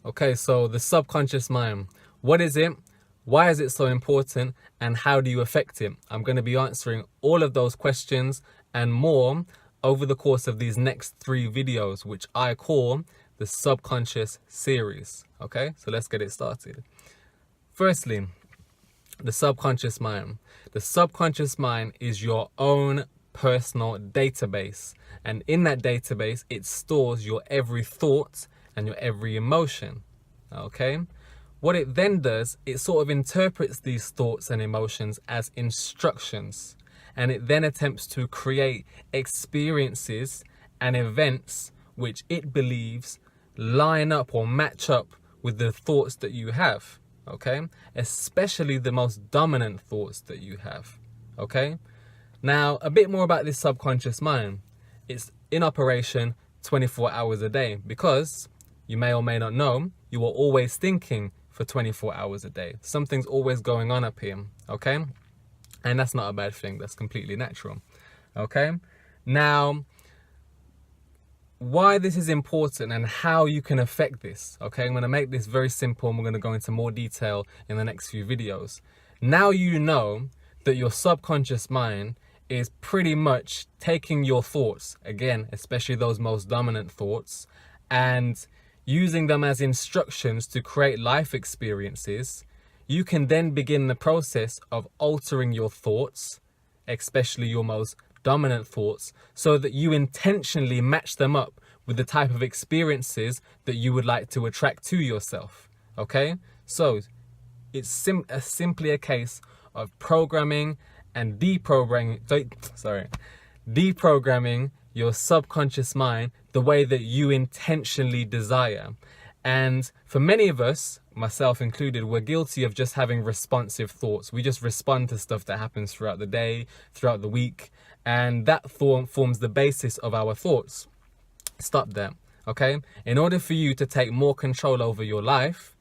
Okay, so the subconscious mind. What is it? Why is it so important? And how do you affect it? I'm going to be answering all of those questions and more over the course of these next 3 videos, which I call the subconscious series. Okay, so let's get it started. Firstly, the subconscious mind. The subconscious mind is your own personal database. And in that database, it stores your every thought and your every emotion. Okay? What it then does, it sort of interprets these thoughts and emotions as instructions. And it then attempts to create experiences and events which it believes line up or match up with the thoughts that you have. Okay? Especially the most dominant thoughts that you have. Okay? Now, a bit more about this subconscious mind. It's in operation 24 hours a day because you may or may not know, you are always thinking for 24 hours a day. Something's always going on up here, okay? And that's not a bad thing. That's completely natural, okay? Now, why this is important and how you can affect this, okay? I'm going to make this very simple and we're going to go into more detail in the next few videos. Now you know that your subconscious mind is pretty much taking your thoughts, again, especially those most dominant thoughts, and using them as instructions to create life experiences. You can then begin the process of altering your thoughts, especially your most dominant thoughts, so that you intentionally match them up with the type of experiences that you would like to attract to yourself. Okay? So it's simply a case of programming and deprogramming your subconscious mind the way that you intentionally desire. And for many of us, myself included, we're guilty of just having responsive thoughts. We just respond to stuff that happens throughout the day, throughout the week, and that forms the basis of our thoughts. Stop there, okay? In order for you to take more control over your life,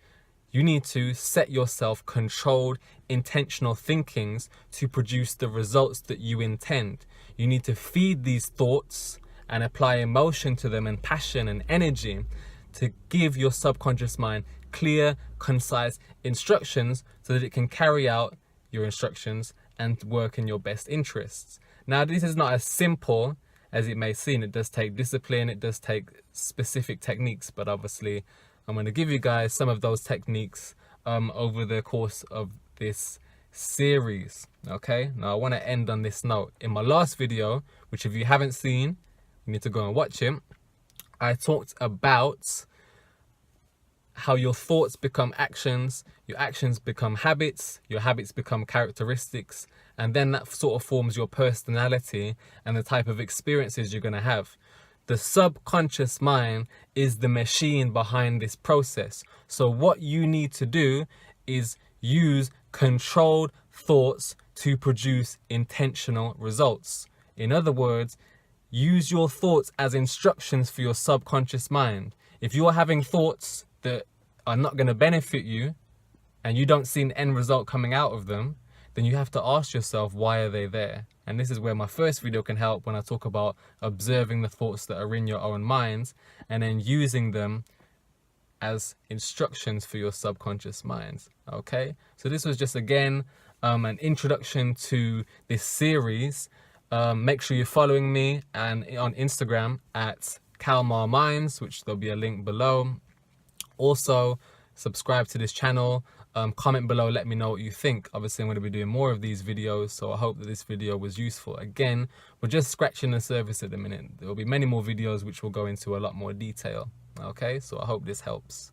you need to set yourself controlled, intentional thinkings to produce the results that you intend. You need to feed these thoughts and apply emotion to them and passion and energy to give your subconscious mind clear, concise instructions so that it can carry out your instructions and work in your best interests. Now, this is not as simple as it may seem. It does take discipline, it does take specific techniques, but obviously I'm going to give you guys some of those techniques over the course of this series. Okay, now I want to end on this note. In my last video, which if you haven't seen, you need to go and watch it, I talked about how your thoughts become actions, your actions become habits, your habits become characteristics, and then that sort of forms your personality and the type of experiences you're going to have. The subconscious mind is the machine behind this process. So what you need to do is use controlled thoughts to produce intentional results. In other words, use your thoughts as instructions for your subconscious mind. If you're having thoughts that are not going to benefit you and you don't see an end result coming out of them, then you have to ask yourself, why are they there? And this is where my first video can help, when I talk about observing the thoughts that are in your own minds and then using them as instructions for your subconscious minds. Okay, so this was just again an introduction to this series. Make sure you're following me and on Instagram at Kalmar Minds, which there'll be a link below. Also, subscribe to this channel. Comment below, let me know what you think. Obviously, I'm going to be doing more of these videos, so I hope that this video was useful. Again, we're just scratching the surface at the minute. There will be many more videos which will go into a lot more detail. Okay, so I hope this helps.